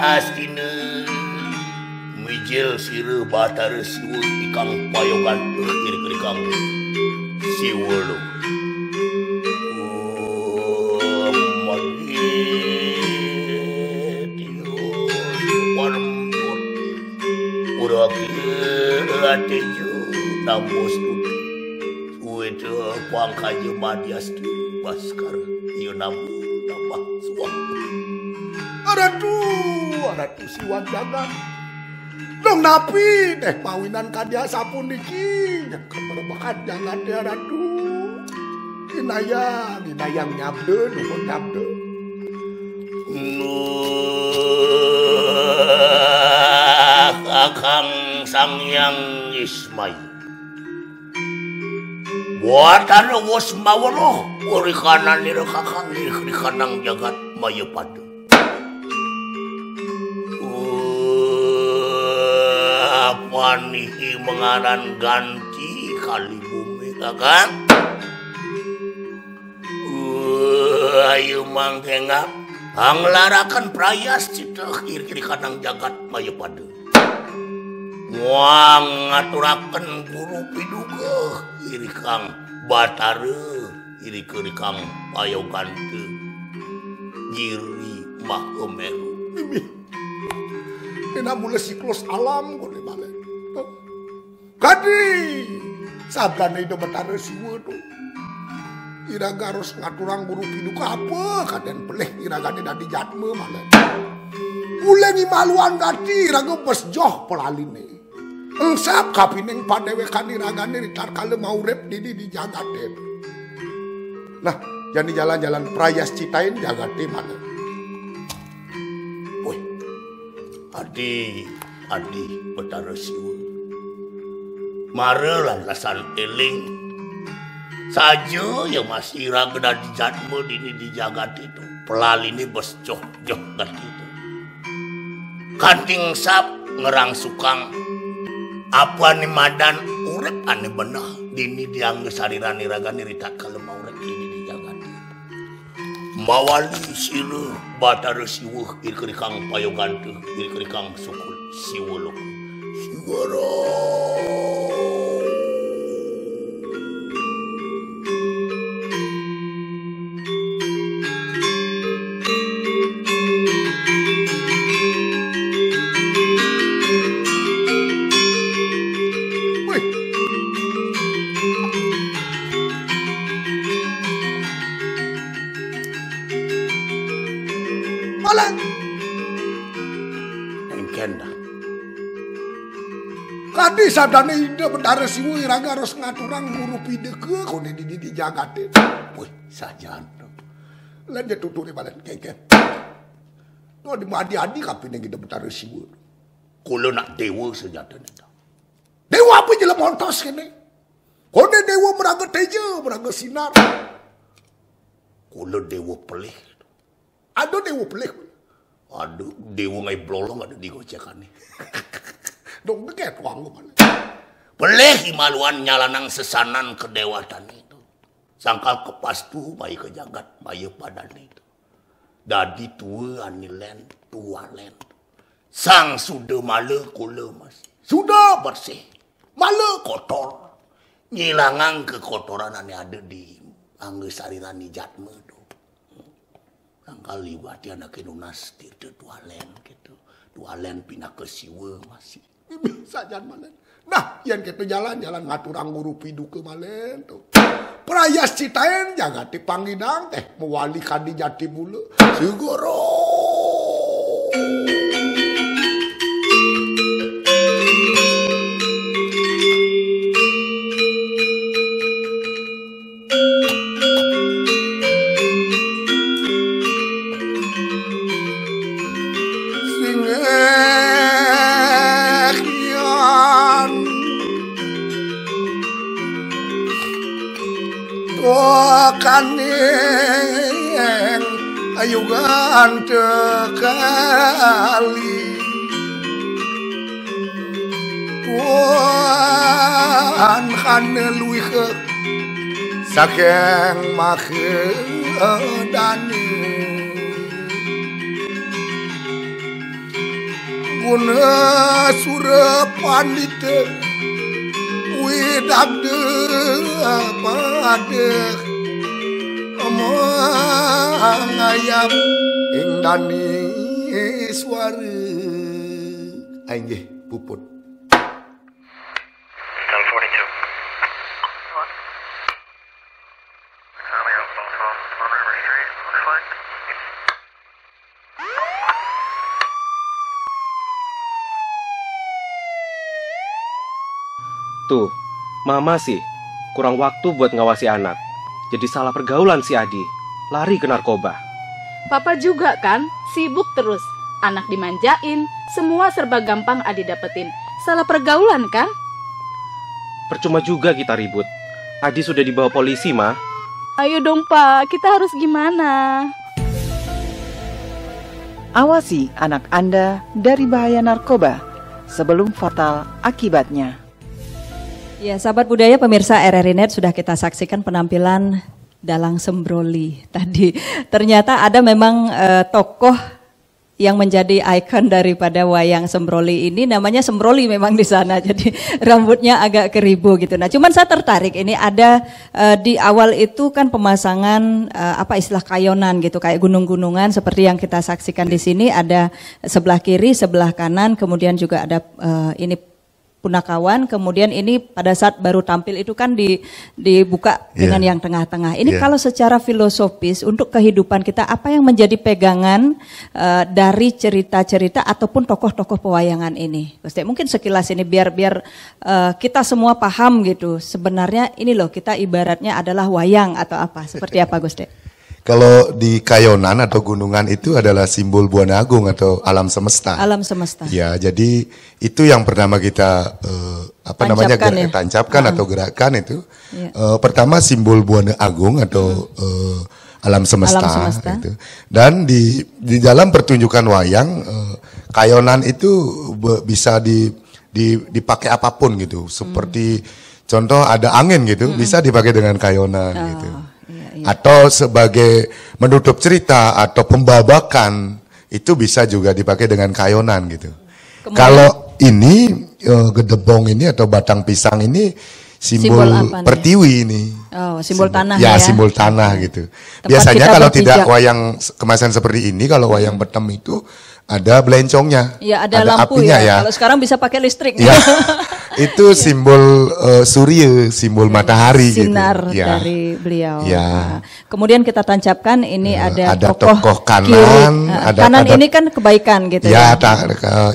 astina mijil siru batar siwul ikang payogan kiri kang siwul Ateju namus tuti uetu pangkaje madias tu baskar iyo namu nama suang ada tuh siwan jagat dong napi deh pawinan kadia sapun diki yang keberbakan jangan dia ada tuh dinayang nyabde nuhun nyabde Kakang Sangyang Ismay buatan wos mawaro uri kanan nira kakang di kanang jagat maya padu apa nih mengaran ganti kali bumi kakang ayo manggengap anglarakan prayas cita kiri kanang jagat maya padu Wang ngaturaken guru piduga iri kang batare iri kang payogan teu giri mahemeru dina mulai siklus alam kone balik kadi sabdane itu batare siwa tuh iraga harus ngaturang guru piduga apa kaden peleh iragane dadi jatme malah ulengi maluan gati iraga bes joh pelaline Engsap kapining padewe kaniragane ritar kale mau rep di jagate. Nah, jadi jalan-jalan prayas citain jagate mana. Woi, Adi Betara Siwa. Mare lantasan eling saja yang masih raga di jatmu dini di jagat itu. Pelal ini besjoh gat itu. Kanting sap ngerang sukang apa nih madan urep ane benah dini diangge sarirani raga niritat kalem urep ini di jagat. Mawali siru Batara Siwa irkerikang payogan tuh irkerikang sukul siwuluk. Sigara. Malang. Engken dah. Kadi sadane ide Betara Siwa iraga harus ngaturang ngurupi deke kone di jagat. Wih, sajan. Lan dia tuturi balen kengken. No di adi-adi kapine kita Betara Siwa. Kula nak dewa sejatane dah. Dewa apa jelas montos kene? Kone dewa meraga teja, meraga sinar. Kula dewa pelih. Aduh dewa pelih. Aduh, dewa ngai blolong ada di gocekan nih. Dong deket wang balen. Pelih himaluan nyalanang sesanan kedewatan itu. Sangkal kepastu bayi ke jagat, bayi padan itu. Dadi tua anilen, tua len. Sang sudah male kula mas. Sudah Bersih. Male kotor. Ngilangang kekotoran ane ada di angge sarirani jatme tu. Sangkal liwati anak nunas itu tualen gitu. Tualen pindah ke Siwa masih. sajan malen. Nah, yang kita jalan-jalan ngaturang ngurupi duke malen tuh. Perayas citain jaga di Panginang teh mewali kadi jati bulu. Sigoro. Kaneng ayugan tekali Tuhan kane luih ke sakeng makedani guna surepandite widagde padeh ngayap ing dani suara aing nggih puput. Tuh, mama sih kurang waktu buat ngawasi anak. Jadi salah pergaulan si Adi, lari ke narkoba. Papa juga kan, sibuk terus. Anak dimanjain, semua serba gampang Adi dapetin. Salah pergaulan kan? Percuma juga kita ribut. Adi sudah dibawa polisi, Ma. Ayo dong, Pak. Kita harus gimana? Awasi anak Anda dari bahaya narkoba sebelum fatal akibatnya. Ya, sahabat budaya pemirsa RRI Net, sudah kita saksikan penampilan Dalang Sembroli tadi. Ternyata ada memang tokoh yang menjadi ikon daripada wayang Sembroli ini, namanya Sembroli memang di sana. Jadi rambutnya agak keribu gitu. Nah, cuman saya tertarik ini ada di awal itu kan pemasangan apa istilah kayonan gitu, kayak gunung-gunungan seperti yang kita saksikan di sini, ada sebelah kiri, sebelah kanan, kemudian juga ada ini Punakawan, kemudian ini pada saat baru tampil itu kan dibuka dengan yang tengah-tengah. Ini kalau secara filosofis untuk kehidupan kita, apa yang menjadi pegangan dari cerita-cerita ataupun tokoh-tokoh pewayangan ini? Gusti, mungkin sekilas ini biar kita semua paham gitu. Sebenarnya ini loh, kita ibaratnya adalah wayang atau apa? Seperti apa, Gusti? Kalau di Kayonan atau gunungan itu adalah simbol Buana Agung atau alam semesta. Alam semesta. Ya, jadi itu yang pertama kita tancapkan atau gerakan itu. Ya. Pertama simbol Buana Agung atau alam semesta. Gitu. Dan di dalam pertunjukan wayang, Kayonan itu bisa dipakai apapun gitu. Seperti contoh ada angin gitu, bisa dipakai dengan Kayonan gitu. Atau sebagai menutup cerita atau pembabakan itu bisa juga dipakai dengan Kayonan gitu. Kalau ini gedebong ini atau batang pisang ini simbol pertiwi ini. Oh, simbol tanah ya. Simbol tanah gitu. Tempat biasanya kalau berpijak. tidak wayang kemasan seperti ini, kalau wayang betem itu ada belencongnya. Ya, ada lampu apinya, ya. Kalau sekarang bisa pakai listrik. Ya. Itu simbol surya, simbol matahari sinar gitu. Ya. dari beliau. Ya. Nah, kemudian kita tancapkan ini ada tokoh kanan, kiri. Kanan ini kan kebaikan gitu ya.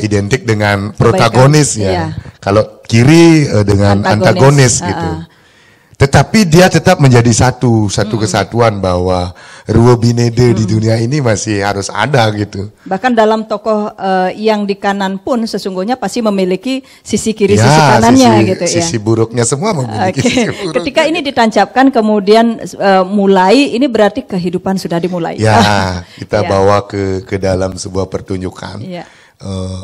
Identik dengan protagonis ya. Ya. Kalau kiri dengan antagonis gitu. Tetapi dia tetap menjadi satu kesatuan bahwa Rua Binede di dunia ini masih harus ada gitu. Bahkan dalam tokoh yang di kanan pun sesungguhnya pasti memiliki sisi kiri, sisi kanannya gitu ya. Sisi buruknya semua memiliki sisi buruk. Ketika ini ditancapkan kemudian mulai, ini berarti kehidupan sudah dimulai. Ya, kita bawa ke dalam sebuah pertunjukan. Ya.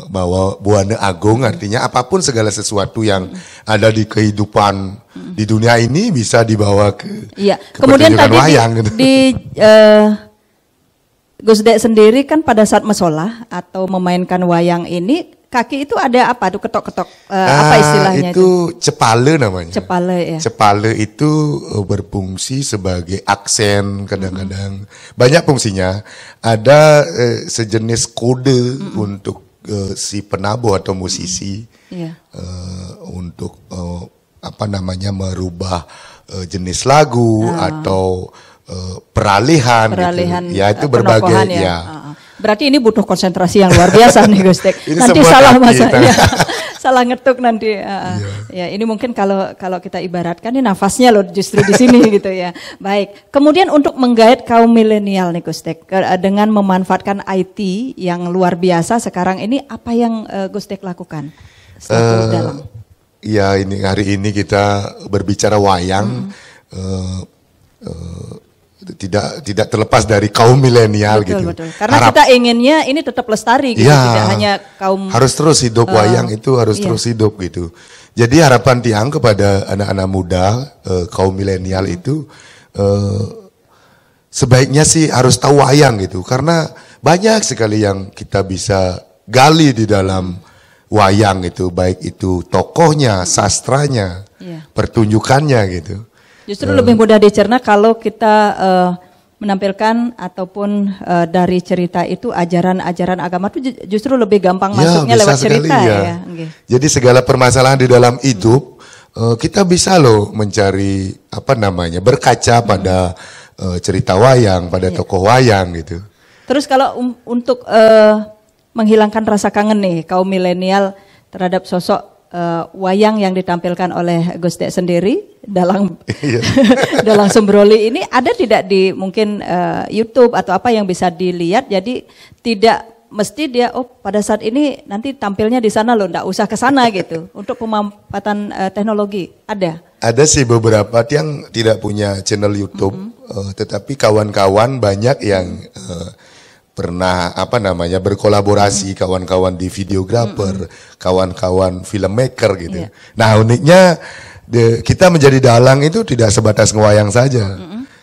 Bahwa Buana Agung artinya apapun segala sesuatu yang ada di kehidupan di dunia ini bisa dibawa ke kemudian tadi wayang, gitu. di Gus Dek sendiri kan pada saat mesolah atau memainkan wayang ini kaki itu ada apa tuh ketok-ketok apa istilahnya itu cepale namanya. Cepale ya. Cepale itu berfungsi sebagai aksen kadang-kadang. Banyak fungsinya. Ada sejenis kode untuk si penabuh atau musisi untuk merubah jenis lagu atau peralihan gitu. Ya itu berbagai ya. Berarti ini butuh konsentrasi yang luar biasa nih Gus Dek. Nanti salah ya. Salah ngetuk nanti. Ya ini mungkin kalau kita ibaratkan ini nafasnya loh justru di sini gitu ya. Baik. Kemudian untuk menggait kaum milenial nih Gus Dek dengan memanfaatkan IT yang luar biasa sekarang ini, apa yang Gus Dek lakukan? Ya ini hari ini kita berbicara wayang. Tidak terlepas dari kaum milenial gitu. Betul. Karena kita inginnya ini tetap lestari gitu, tidak hanya kaum harus terus hidup wayang itu harus terus hidup gitu. Jadi harapan Tiang kepada anak-anak muda kaum milenial itu sebaiknya sih harus tahu wayang gitu, karena banyak sekali yang kita bisa gali di dalam wayang itu, baik itu tokohnya, sastranya, pertunjukannya gitu. Justru lebih mudah dicerna kalau kita menampilkan ataupun dari cerita itu ajaran-ajaran agama itu justru lebih gampang masuknya lewat cerita ya. Jadi segala permasalahan di dalam hidup kita bisa loh mencari berkaca pada cerita wayang, pada tokoh wayang gitu. Terus kalau untuk menghilangkan rasa kangen nih kaum milenial terhadap sosok wayang yang ditampilkan oleh Gus Dek sendiri dalam dalam Sembroli ini, ada tidak di mungkin YouTube atau apa yang bisa dilihat, jadi tidak mesti dia pada saat ini nanti tampilnya di sana loh, enggak usah ke sana gitu. Untuk pemanfaatan teknologi ada sih beberapa yang tidak punya channel YouTube, tetapi kawan-kawan banyak yang pernah berkolaborasi, kawan-kawan di videografer, kawan-kawan filmmaker gitu. Nah uniknya kita menjadi dalang itu tidak sebatas ngewayang saja.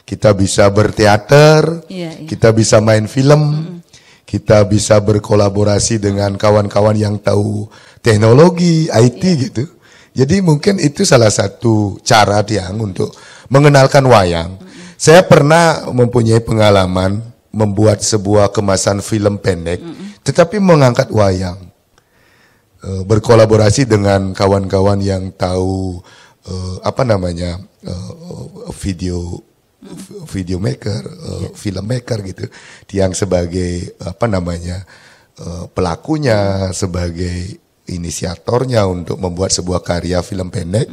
Kita bisa berteater, kita bisa main film, kita bisa berkolaborasi dengan kawan-kawan yang tahu teknologi, IT gitu. Jadi mungkin itu salah satu cara Tiang untuk mengenalkan wayang. Saya pernah mempunyai pengalaman membuat sebuah kemasan film pendek, tetapi mengangkat wayang, berkolaborasi dengan kawan-kawan yang tahu video maker, filmmaker gitu, yang sebagai pelakunya, sebagai inisiatornya untuk membuat sebuah karya film pendek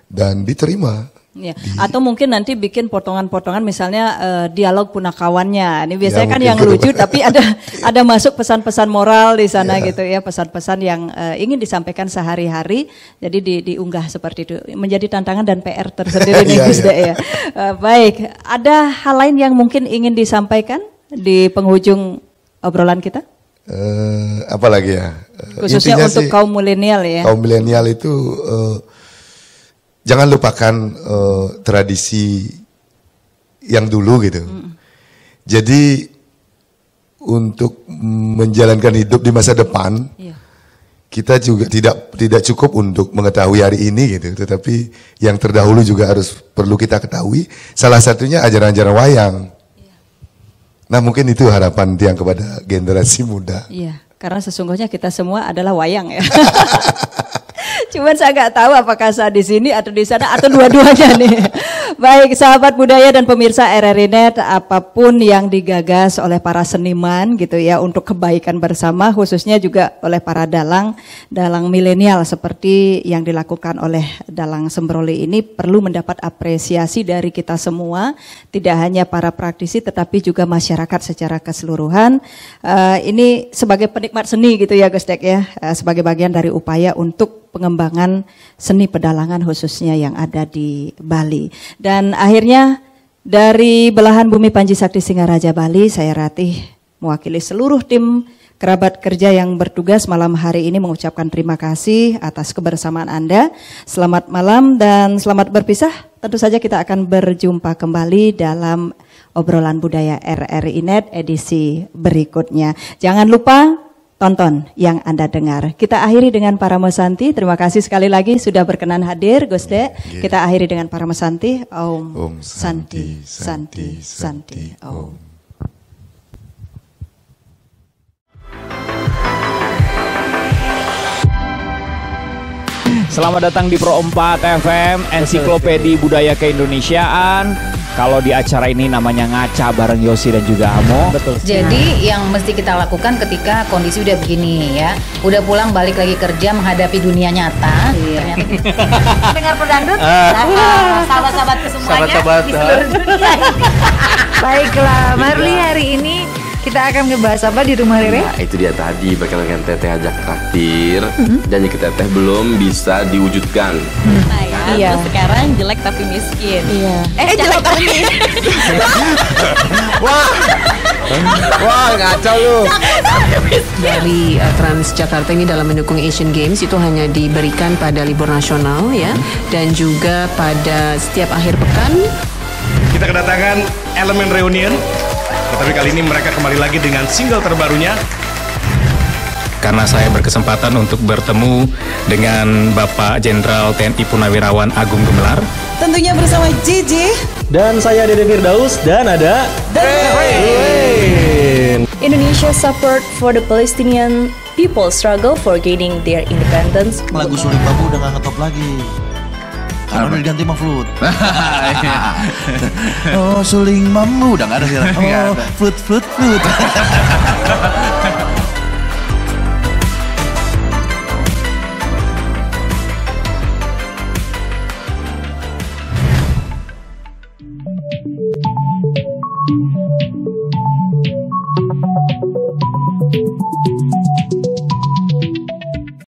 dan diterima Ya. Atau mungkin nanti bikin potongan-potongan misalnya dialog punakawannya. Ini biasanya kan yang lucu tapi ada masuk pesan-pesan moral di sana gitu ya, pesan-pesan yang ingin disampaikan sehari-hari. Jadi diunggah seperti itu. Menjadi tantangan dan PR tersendiri nih Gus De ya. Baik, ada hal lain yang mungkin ingin disampaikan di penghujung obrolan kita? Apalagi ya? Khususnya untuk kaum milenial ya. Kaum milenial itu jangan lupakan tradisi yang dulu gitu. Jadi untuk menjalankan hidup di masa depan, kita juga tidak cukup untuk mengetahui hari ini gitu, tetapi yang terdahulu juga harus perlu kita ketahui. Salah satunya ajaran-ajaran wayang. Nah mungkin itu harapan Tiang kepada generasi muda. Iya, karena sesungguhnya kita semua adalah wayang ya. Cuman saya nggak tahu apakah saya di sini atau di sana atau dua-duanya nih. Baik, sahabat budaya dan pemirsa RRI Net, apapun yang digagas oleh para seniman gitu ya untuk kebaikan bersama, khususnya juga oleh para dalang milenial seperti yang dilakukan oleh Dalang Sembroli ini perlu mendapat apresiasi dari kita semua, tidak hanya para praktisi tetapi juga masyarakat secara keseluruhan. Ini sebagai penikmat seni gitu ya Gus Dek ya, sebagai bagian dari upaya untuk pengembangan seni pedalangan khususnya yang ada di Bali. Dan akhirnya dari belahan bumi Panji Sakti Singaraja Bali, saya Ratih mewakili seluruh tim kerabat kerja yang bertugas malam hari ini mengucapkan terima kasih atas kebersamaan Anda. Selamat malam dan selamat berpisah. Tentu saja kita akan berjumpa kembali dalam obrolan budaya RRI Net edisi berikutnya. Jangan lupa tonton yang Anda dengar. Kita akhiri dengan Parama Santi. Terima kasih sekali lagi sudah berkenan hadir, Gus De. Kita akhiri dengan Parama Santi. Om Santi, Santi, Santi, Om. Selamat datang di Pro 4 FM, Ensiklopedi Budaya Keindonesiaan. Kalau di acara ini namanya ngaca bareng Yosi dan juga Amo. Betul. Jadi yang mesti kita lakukan ketika kondisi udah begini ya, udah pulang balik lagi kerja menghadapi dunia nyata. Iya. Dengar pedangdut, sahabat-sahabatku semuanya di seluruh dunia. Baiklah, Marli hari ini kita akan ngebahas apa di rumah Rere? Nah, itu dia tadi berkenaan Teteh ajak traktir. Janji ke Teteh belum bisa diwujudkan. Iya. Sekarang jelek tapi miskin. Iya. Jelek tapi miskin. Wah, ngaco lu. Dari Transjakarta ini dalam mendukung Asian Games itu hanya diberikan pada libur nasional ya, dan juga pada setiap akhir pekan. Kita kedatangan Elemen Reunion. Tetapi kali ini mereka kembali lagi dengan single terbarunya. Karena saya berkesempatan untuk bertemu dengan Bapak Jenderal TNI Purnawirawan Agung Gumelar. Tentunya bersama JJ. Dan saya Dede Firdaus dan ada The Rain. Indonesia support for the Palestinian people struggle for gaining their independence. Lagu Suling Bambu udah gak ngetop lagi. Karena udah diganti sama flute. Oh, Suling Bambu udah gak ada sih. Oh, flute.